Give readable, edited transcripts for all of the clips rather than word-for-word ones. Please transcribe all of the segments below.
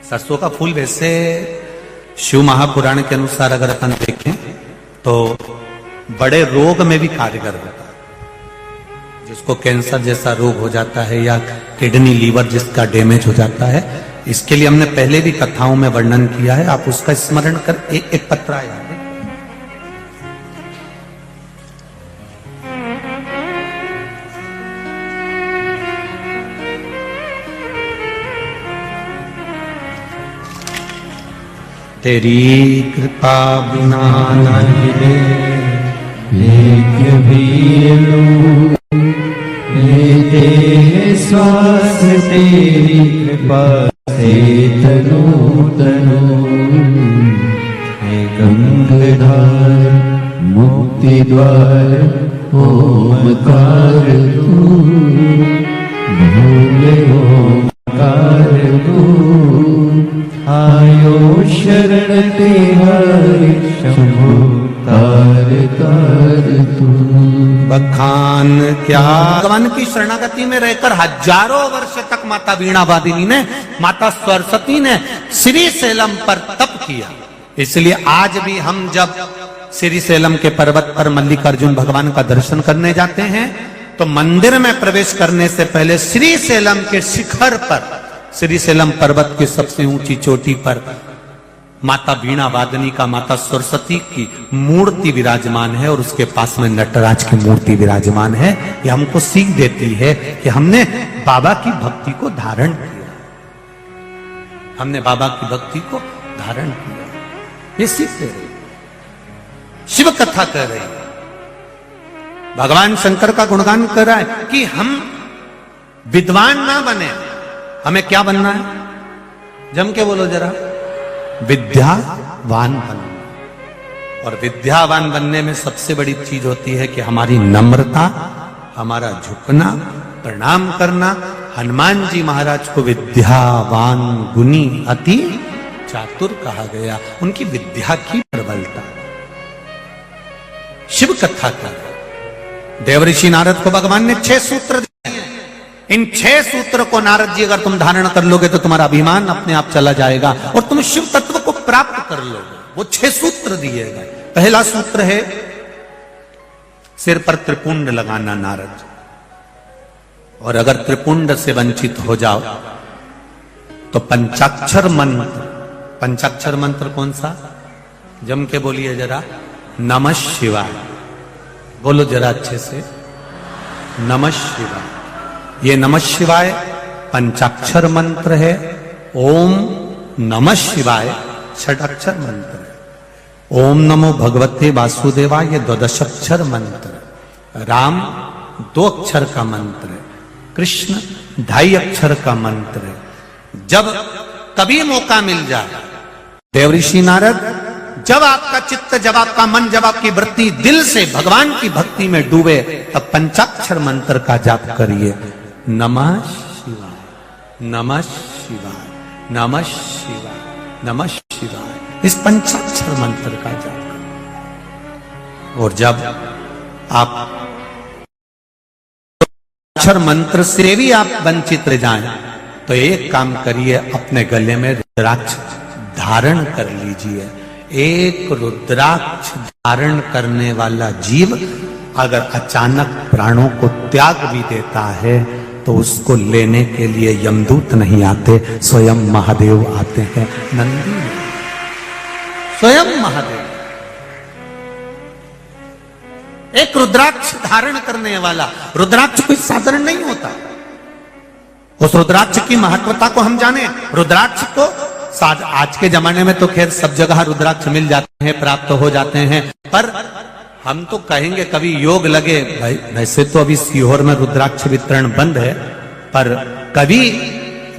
सरसों का फूल वैसे शिव महापुराण के अनुसार अगर अपन देखें तो बड़े रोग में भी कारगर होता है। जिसको कैंसर जैसा रोग हो जाता है या किडनी लीवर जिसका डैमेज हो जाता है, इसके लिए हमने पहले भी कथाओं में वर्णन किया है। आप उसका स्मरण कर एक पत्र आया है। तेरी कृपा बिना नहीं भी लेते श्वास तेरी कृपा से तनु तनु गंगाधार मुक्ति द्वार ओमकार तू भोले ओमकार तू आयो शरण तेहारी शंभो तार तार तू। बखान क्या भगवान की शरणागति में रहकर हजारों वर्ष तक माता वीणा वादिनी ने, माता सरस्वती ने श्री सैलम पर तप किया। इसलिए आज भी हम जब श्री सैलम के पर्वत पर मल्लिकार्जुन भगवान का दर्शन करने जाते हैं तो मंदिर में प्रवेश करने से पहले श्री सैलम के शिखर पर, श्री सैलम पर्वत की सबसे ऊंची चोटी पर माता वीणा वादनी का, माता सरस्वती की मूर्ति विराजमान है और उसके पास में नटराज की मूर्ति विराजमान है। यह हमको सीख देती है कि हमने बाबा की भक्ति को धारण किया, हमने बाबा की भक्ति को धारण किया। ये सीख दे रही, शिव कथा कर रही, भगवान शंकर का गुणगान कर रहा है कि हम विद्वान ना बने, हमें क्या बनना है? जम के बोलो जरा, विद्यावान बनना। और विद्यावान बनने में सबसे बड़ी चीज होती है कि हमारी नम्रता, हमारा झुकना, प्रणाम करना। हनुमान जी महाराज को विद्यावान गुणी अति चातुर कहा गया, उनकी विद्या की प्रबलता। शिव कथा का देवऋषि नारद को भगवान ने 6 सूत्र दिए। इन 6 सूत्र को नारद जी अगर तुम धारण कर लोगे तो तुम्हारा अभिमान अपने आप चला जाएगा और तुम शिव तत्व को प्राप्त कर लोगे। वो 6 सूत्र दिए गए। पहला सूत्र है सिर पर त्रिपुंड लगाना नारद। और अगर त्रिपुंड से वंचित हो जाओ तो पंचाक्षर मंत्र, पंचाक्षर मंत्र कौन सा? जम के बोलिए जरा, नमः शिवाय। बोलो जरा अच्छे से, नमः शिवाय। ये नमः शिवाय पंचाक्षर मंत्र है। ओम नमः शिवाय षडाक्षर मंत्र है। ओम नमो भगवते वासुदेवाय ये 12 अक्षर मंत्र है। राम 2 अक्षर का मंत्र है। कृष्ण 2.5 अक्षर का मंत्र है। जब कभी मौका मिल जाए देवऋषि नारद, जब आपका चित्त, जब आपका मन, जब आपकी वृत्ति दिल से भगवान की भक्ति में डूबे तब पंचाक्षर मंत्र का जाप करिए। नमः शिवाय, नमः शिवाय, नमः शिवाय, नमः शिवाय। इस पंचाक्षर मंत्र का जाप करिए। और जब आप अक्षर मंत्र से भी आप वंचित रह जाएं तो एक काम करिए, अपने गले में रुद्राक्ष धारण कर लीजिए। एक रुद्राक्ष धारण करने वाला जीव अगर अचानक प्राणों को त्याग भी देता है तो उसको लेने के लिए यमदूत नहीं आते, स्वयं महादेव आते हैं। नंदी स्वयं महादेव। एक रुद्राक्ष धारण करने वाला, रुद्राक्ष कोई साधारण नहीं होता। उस रुद्राक्ष की महत्वता को हम जाने। रुद्राक्ष को आज के जमाने में तो खैर सब जगह रुद्राक्ष मिल जाते हैं, प्राप्त हो जाते हैं, पर हम तो कहेंगे कभी योग लगे। भाई वैसे तो अभी सीहोर में रुद्राक्ष वितरण बंद है, पर कभी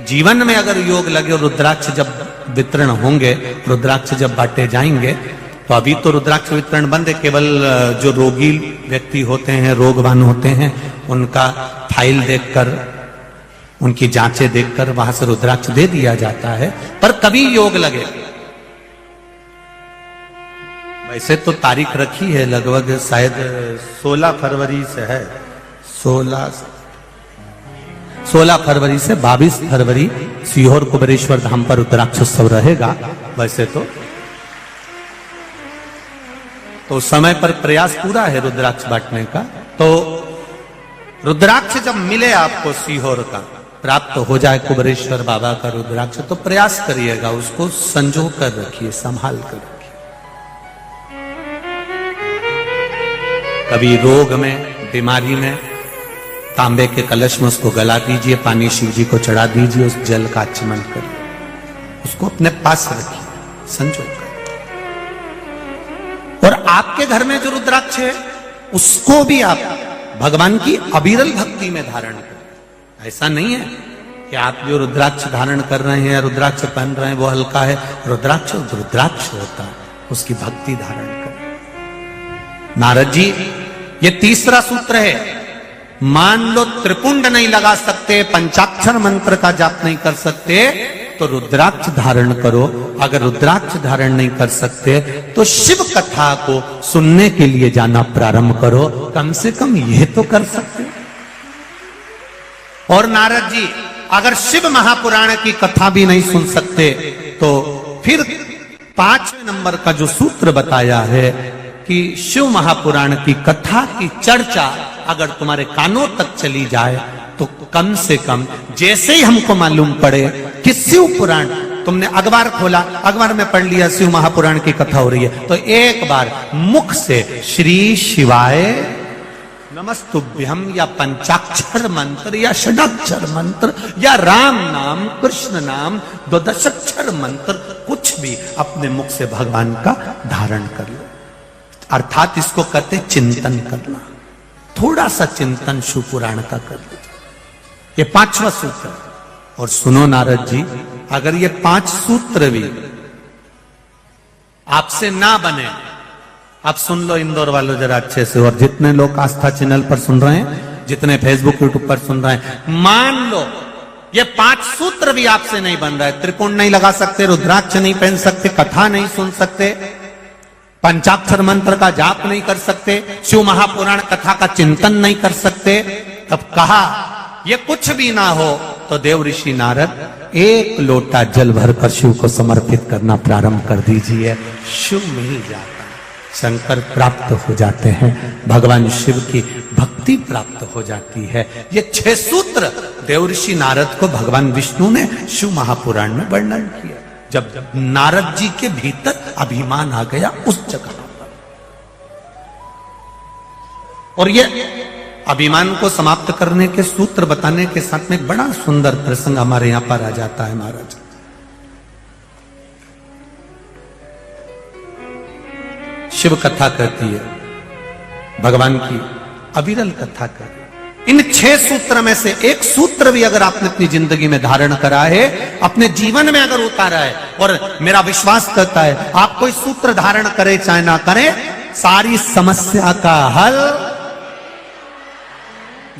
जीवन में अगर योग लगे और रुद्राक्ष जब वितरण होंगे, रुद्राक्ष जब बांटे जाएंगे, तो अभी तो रुद्राक्ष वितरण बंद है। केवल जो रोगी व्यक्ति होते हैं, रोगवान होते हैं, उनका फाइल देखकर, उनकी जांचें देखकर वहां से रुद्राक्ष दे दिया जाता है। पर कभी योग लगे, वैसे तो तारीख रखी है लगभग शायद 16 फरवरी से है, 16 16 फरवरी से 22 फरवरी सीहोर कुबेरेश्वर धाम पर रुद्राक्षोत्सव रहेगा। वैसे तो समय पर प्रयास पूरा है रुद्राक्ष बांटने का। तो रुद्राक्ष जब मिले आपको सीहोर का, प्राप्त हो जाए कुबेरेश्वर बाबा का रुद्राक्ष, तो प्रयास करिएगा, उसको संजो कर रखिए, संभाल कर रखिए। कभी रोग में, बीमारी में, तांबे के कलश में उसको गला दीजिए, पानी शिव जी को चढ़ा दीजिए, उस जल का आचमन करिए, उसको अपने पास रखिए, संजो कर। और आपके घर में जो रुद्राक्ष है उसको भी आप भगवान की अविरल भक्ति में धारण करें। ऐसा नहीं है कि आप जो रुद्राक्ष धारण कर रहे हैं, रुद्राक्ष पहन रहे हैं, वो हल्का है। रुद्राक्ष रुद्राक्ष होता है, उसकी भक्ति धारण करें। नारद जी, ये तीसरा सूत्र है। मान लो त्रिपुंड नहीं लगा सकते, पंचाक्षर मंत्र का जाप नहीं कर सकते, तो रुद्राक्ष धारण करो। अगर रुद्राक्ष धारण नहीं कर सकते तो शिव कथा को सुनने के लिए जाना प्रारंभ करो। कम से कम यह तो कर सकते। और नारद जी, अगर शिव महापुराण की कथा भी नहीं सुन सकते तो फिर 5वें नंबर का जो सूत्र बताया है कि शिव महापुराण की कथा की चर्चा अगर तुम्हारे कानों तक चली जाए तो कम से कम, जैसे ही हमको मालूम पड़े कि शिव पुराण, तुमने अखबार खोला, अखबार में पढ़ लिया शिव महापुराण की कथा हो रही है, तो एक बार मुख से श्री शिवाय नमस्तुभ्यम या पंचाक्षर मंत्र या षडाक्षर मंत्र या राम नाम, कृष्ण नाम, 12 मंत्र, कुछ भी अपने मुख से भगवान का धारण कर लो। अर्थात इसको कहते चिंतन करना। थोड़ा सा चिंतन शिव पुराण का कर लो। ये 5वां सूत्र। और सुनो नारद जी, अगर ये 5 सूत्र भी आपसे ना बने, आप सुन लो इंदौर वालों जरा अच्छे से, और जितने लोग आस्था चैनल पर सुन रहे हैं, जितने फेसबुक यूट्यूब पर सुन रहे हैं, मान लो ये 5 सूत्र भी आपसे नहीं बन रहा है, त्रिपुंड नहीं लगा सकते, रुद्राक्ष नहीं पहन सकते, कथा नहीं सुन सकते, पंचाक्षर मंत्र का जाप नहीं कर सकते, शिव महापुराण कथा का चिंतन नहीं कर सकते, तब कहा ये कुछ भी ना हो तो देव ऋषि नारद 1 लोटा जल भरकर शिव को समर्पित करना प्रारंभ कर दीजिए। शिव मिल जाता है, शंकर प्राप्त हो जाते हैं, भगवान शिव की भक्ति प्राप्त हो जाती है। ये 6 सूत्र देव ऋषि नारद को भगवान विष्णु ने शिव महापुराण में वर्णन किया। जब नारद जी के भीतर अभिमान आ गया उस जगह पर, और ये अभिमान को समाप्त करने के सूत्र बताने के साथ में एक बड़ा सुंदर प्रसंग हमारे यहां पर आ जाता है। महाराज, शिव कथा कहती है, भगवान की अविरल कथा कहती है। इन 6 सूत्र में से एक सूत्र भी अगर आपने अपनी जिंदगी में धारण करा है, अपने जीवन में अगर उतारा है, और मेरा विश्वास करता है आप कोई सूत्र धारण करे चाहे ना करे, सारी समस्या का हल,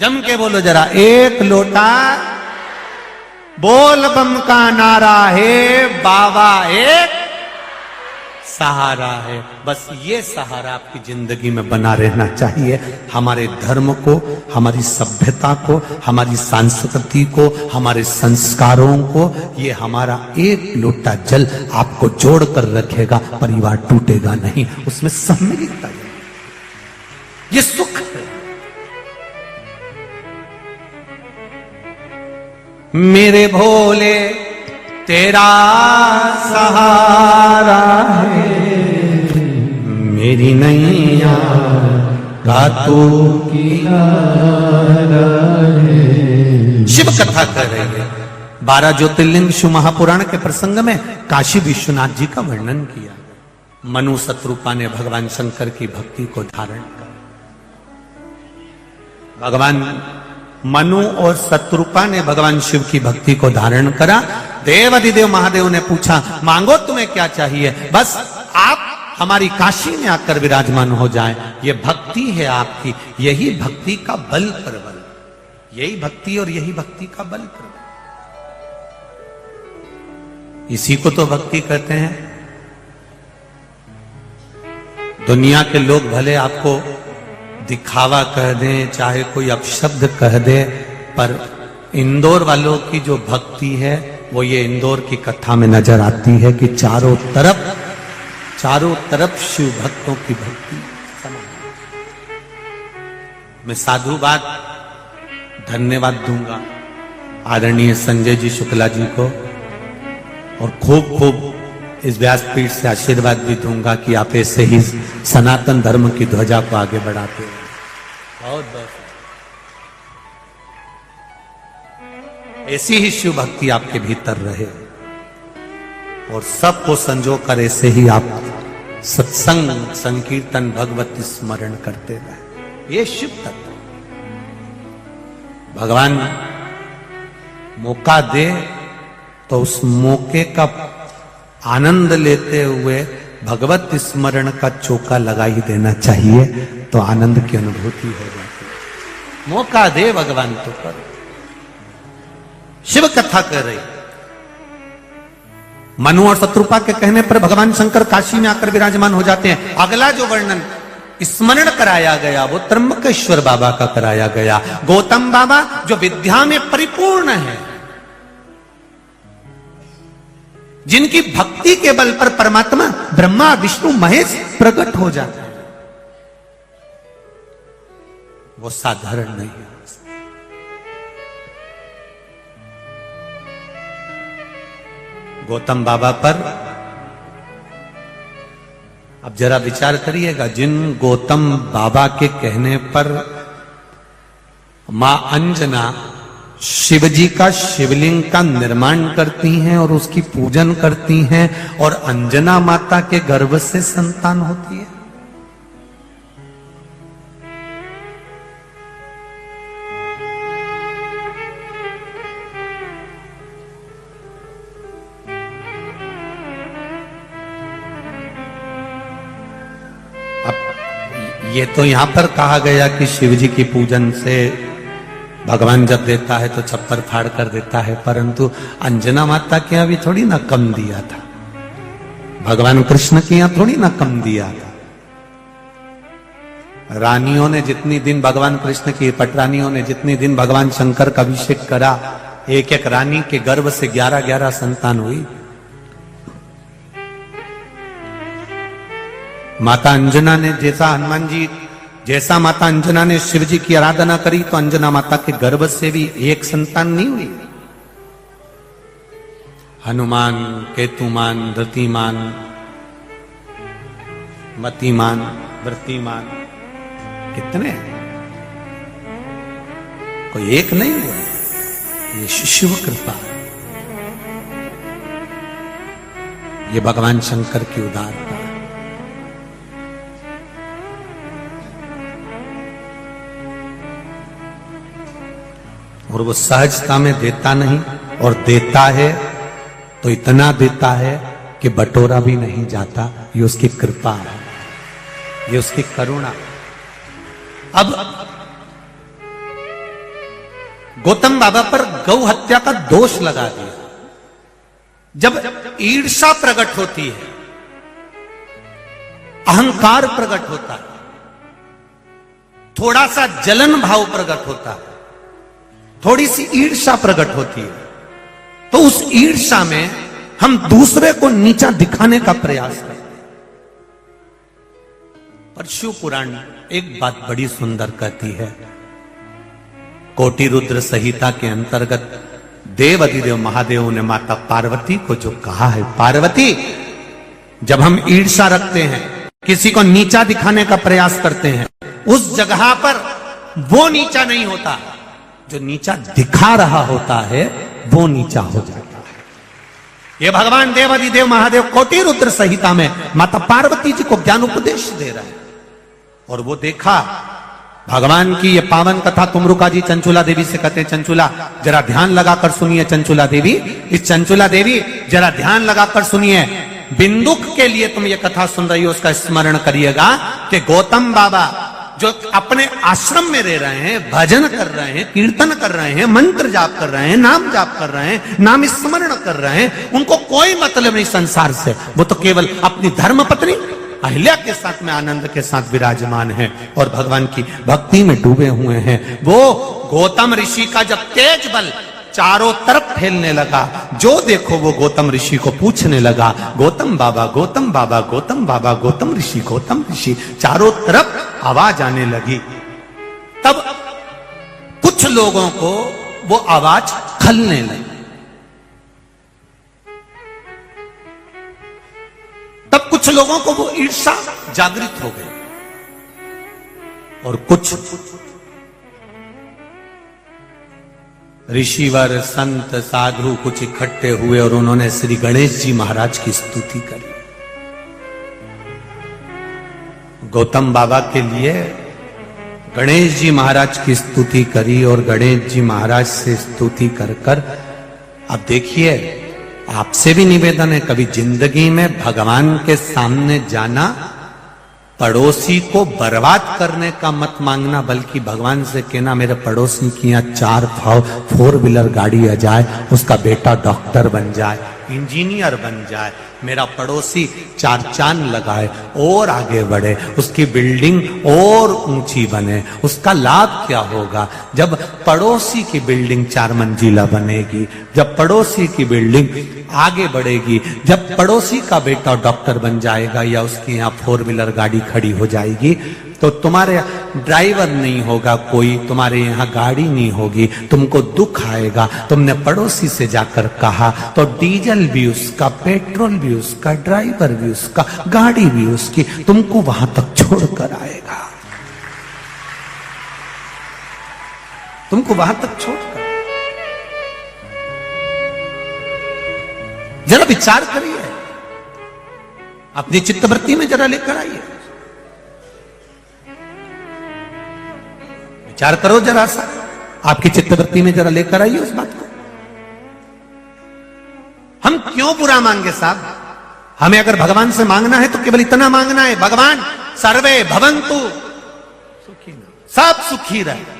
जम के बोलो जरा, 1 लोटा बोल बम का नारा है, बाबा एक सहारा है। बस ये सहारा आपकी जिंदगी में बना रहना चाहिए। हमारे धर्म को, हमारी सभ्यता को, हमारी संस्कृति को, हमारे संस्कारों को, ये हमारा 1 लोटा जल आपको जोड़ कर रखेगा। परिवार टूटेगा नहीं, उसमें सम्मिलित है, ये सुख है। मेरे भोले तेरा सहारा है, मेरी नैया का तू किनारा है। शिव कथा कर रही है। 12 ज्योतिर्लिंग शिव महापुराण के प्रसंग में काशी विश्वनाथ जी का वर्णन किया। मनु शत्रुपा ने भगवान शंकर की भक्ति को धारण किया। भगवान मनु और शत्रुपा ने भगवान शिव की भक्ति को धारण करा। देवाधिदेव महादेव ने पूछा, मांगो तुम्हें क्या चाहिए, बस आप हमारी काशी में आकर विराजमान हो जाएं। ये भक्ति है आपकी, यही भक्ति का बल प्रबल, यही भक्ति और यही भक्ति का बल प्रबल, इसी को तो भक्ति कहते हैं। दुनिया के लोग भले आपको दिखावा कह दें, चाहे कोई अपशब्द कह दे, पर इंदौर वालों की जो भक्ति है वो ये इंदौर की कथा में नजर आती है कि चारों तरफ शिव भक्तों की भक्ति। मैं साधुवाद धन्यवाद दूंगा आदरणीय संजय जी शुक्ला जी को, और खूब खूब इस व्यासपीठ से आशीर्वाद भी दूंगा कि आप ऐसे ही सनातन धर्म की ध्वजा को आगे बढ़ाते हैं। बहुत बहुत ऐसी ही शिव भक्ति आपके भीतर रहे और सबको संजो कर ऐसे ही आप सत्संग संकीर्तन भगवती स्मरण करते रहे। ये शिव तत्व भगवान मौका दे तो उस मौके का आनंद लेते हुए भगवत स्मरण का चौका लगा ही देना चाहिए, तो आनंद की अनुभूति हो जाती है। मौका दे भगवान तो करो। शिव कथा कर रही मनु और शत्रुपा के कहने पर भगवान शंकर काशी में आकर विराजमान हो जाते हैं। अगला जो वर्णन स्मरण कराया गया वो त्र्यंबकेश्वर बाबा का कराया गया। गौतम बाबा जो विद्या में परिपूर्ण है, जिनकी भक्ति के बल पर परमात्मा ब्रह्मा विष्णु महेश प्रकट हो जाते हैं, वो साधारण नहीं है। गौतम बाबा पर अब जरा विचार करिएगा, जिन गौतम बाबा के कहने पर मां अंजना शिव जी का शिवलिंग का निर्माण करती हैं और उसकी पूजन करती हैं, और अंजना माता के गर्भ से संतान होती है। ये तो यहां पर कहा गया कि शिव जी की पूजन से भगवान जब देता है तो छप्पर फाड़ कर देता है, परंतु अंजना माता के यहां भी थोड़ी ना कम दिया था, भगवान कृष्ण के यहां थोड़ी ना कम दिया था। रानियों ने जितनी दिन भगवान कृष्ण की पटरानियों ने जितनी दिन भगवान शंकर का अभिषेक करा, एक एक रानी के गर्भ से 11-11 संतान हुई। माता अंजना ने जैसा माता अंजना ने शिव जी की आराधना करी, तो अंजना माता के गर्भ से भी एक संतान नहीं हुई। हनुमान, केतुमान, धृतिमान, मतिमान, वृत्तिमान, कितने? कोई एक नहीं हुआ। ये शिव कृपा, ये भगवान शंकर की उदारता। और वो सहजता में देता नहीं, और देता है तो इतना देता है कि बटोरा भी नहीं जाता। ये उसकी कृपा है, ये उसकी करुणा। अब गौतम बाबा पर गौ हत्या का दोष लगा दिया। जब ईर्ष्या प्रकट होती है, अहंकार प्रकट होता है, थोड़ा सा जलन भाव प्रकट होता है, थोड़ी सी ईर्ष्या प्रकट होती है, तो उस ईर्ष्या में हम दूसरे को नीचा दिखाने का प्रयास करते हैं। पर शिव पुराण एक बात बड़ी सुंदर कहती है। कोटि रुद्र संहिता के अंतर्गत देव अधिदेव महादेव ने माता पार्वती को जो कहा है, पार्वती, जब हम ईर्ष्या रखते हैं, किसी को नीचा दिखाने का प्रयास करते हैं, उस जगह पर वो नीचा नहीं होता, जो नीचा दिखा रहा होता है वो नीचा हो जाता है। ये भगवान देवाधिदेव महादेव कोटि रुद्र संहिता में माता पार्वती जी को ज्ञान उपदेश दे रहे हैं। और वो देखा भगवान की ये पावन कथा तुमरुका जी चंचुला देवी से कहते हैं, चंचुला जरा ध्यान लगाकर सुनिए। चंचुला देवी, इस चंचुला देवी जरा ध्यान लगाकर सुनिए। बिंदुक के लिए तुम ये कथा सुन रही हो, उसका स्मरण करिएगा कि गौतम बाबा जो अपने आश्रम में रह रहे हैं, भजन कर रहे हैं, कीर्तन कर रहे हैं, मंत्र जाप कर रहे हैं, नाम जाप कर रहे हैं, नाम स्मरण कर रहे हैं, उनको कोई मतलब नहीं संसार से। वो तो केवल अपनी धर्म पत्नी अहिल्या के साथ में आनंद के साथ विराजमान है और भगवान की भक्ति में डूबे हुए हैं। वो गौतम ऋषि का जब तेज बल चारों तरफ फैलने लगा, जो देखो वो गौतम ऋषि को पूछने लगा, गौतम बाबा, गौतम बाबा, गौतम बाबा, गौतम ऋषि, गौतम ऋषि, चारों तरफ आवाज आने लगी। तब कुछ लोगों को वो आवाज खलने लगी। तब कुछ लोगों को वो ईर्ष्या जागृत हो गई और कुछ ऋषिवर संत साधु कुछ इकट्ठे हुए और उन्होंने श्री गणेश जी महाराज की स्तुति करी। गौतम बाबा के लिए गणेश जी महाराज की स्तुति करी और गणेश जी महाराज से स्तुति कर कर अब देखिए, आपसे भी निवेदन है, कभी जिंदगी में भगवान के सामने जाना, पड़ोसी को बर्बाद करने का मत मांगना, बल्कि भगवान से कहना मेरे पड़ोसी की यहाँ 4 व्हीलर गाड़ी आ जाए, उसका बेटा डॉक्टर बन जाए, इंजीनियर बन जाए, मेरा पड़ोसी 4 चांद लगाए और आगे बढ़े, उसकी बिल्डिंग और ऊंची बने। उसका लाभ क्या होगा? जब पड़ोसी की बिल्डिंग 4 मंजिला बनेगी, जब पड़ोसी की बिल्डिंग आगे बढ़ेगी, जब पड़ोसी का बेटा डॉक्टर बन जाएगा या उसकी यहाँ 4 व्हीलर गाड़ी खड़ी हो जाएगी, तो तुम्हारे ड्राइवर नहीं होगा कोई, तुम्हारे यहाँ गाड़ी नहीं होगी, तुमको दुख आएगा। तुमने पड़ोसी से जाकर कहा तो डीजल भी उसका, पेट्रोल भी उसका, ड्राइवर भी उसका, गाड़ी भी उसकी, तुमको वहां तक छोड़कर आएगा, तुमको वहां तक छोड़कर। जरा विचार करिए, अपनी चित्तवृत्ति में जरा लेकर आइए, विचार करो जरा सा, आपकी चित्तवृत्ति में जरा लेकर आइए उस बात को। हम क्यों बुरा मांगे साहब? हमें अगर भगवान से मांगना है तो केवल इतना मांगना है, भगवान सर्वे भवन्तु सुखी, सब सुखी रहे।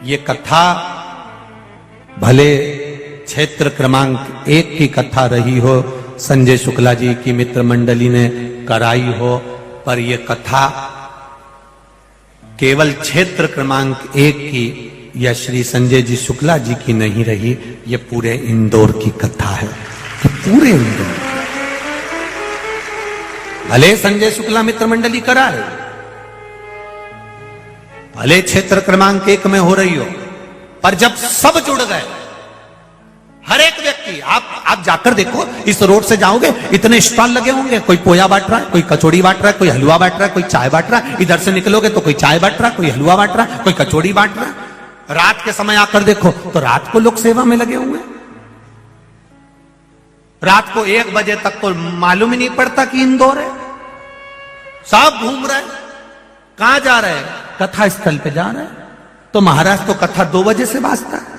ये कथा भले क्षेत्र क्रमांक 1 की कथा रही हो, संजय शुक्ला जी की मित्र मंडली ने कराई हो, पर यह कथा केवल क्षेत्र क्रमांक 1 की या श्री संजय जी शुक्ला जी की नहीं रही, ये पूरे इंदौर की कथा है, कि पूरे इंदौर। भले संजय शुक्ला मित्र मंडली कराए, भले क्षेत्र क्रमांक 1 में हो रही हो, पर जब सब जुड़ गए, हर एक व्यक्ति, आप जाकर देखो, इस रोड से जाओगे इतने स्टॉल लगे होंगे, कोई पोया बांट रहा है, कोई कचौड़ी बांट रहा है, कोई हलवा बांट रहा है, कोई चाय बांट रहा है। इधर से निकलोगे तो कोई चाय बांट रहा है, कोई हलवा बांट रहा है, कोई कचौड़ी बांट रहा है। रात के समय आकर देखो तो रात को लोग सेवा में लगे हुए, रात को 1 बजे तक तो मालूम ही नहीं पड़ता कि इंदौर है, सब घूम रहे, कहां जा रहे हैं? कथा स्थल पे जा रहे हैं। तो महाराज तो कथा 2 बजे से बाजता है,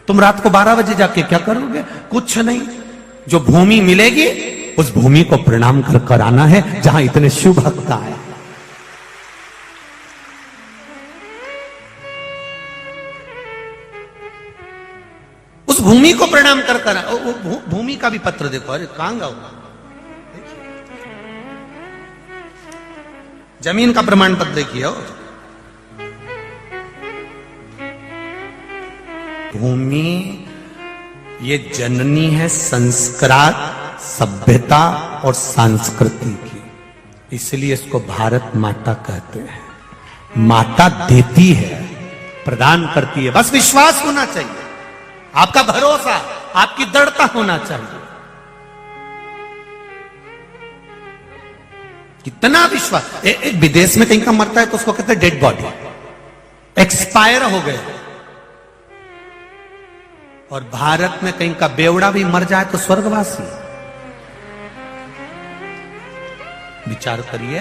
तुम रात को 12 बजे जाके क्या करोगे? कुछ नहीं, जो भूमि मिलेगी उस भूमि को प्रणाम कर कर आना है, जहां इतने शिव भक्त आए। उस भूमि को प्रणाम कर कर, भूमि का भी पत्र देखो, अरे कहां गाओ, जमीन का प्रमाण पत्र देखिए। भूमि ये जननी है संस्कार, सभ्यता और संस्कृति की, इसलिए इसको भारत माता कहते हैं। माता देती है, प्रदान करती है, बस विश्वास होना चाहिए, आपका भरोसा, आपकी दृढ़ता होना चाहिए। कितना विश्वास। एक विदेश में कहीं का मरता है तो उसको कहते हैं डेड बॉडी, एक्सपायर हो गए। और भारत में कहीं का बेवड़ा भी मर जाए तो स्वर्गवासी। विचार करिए।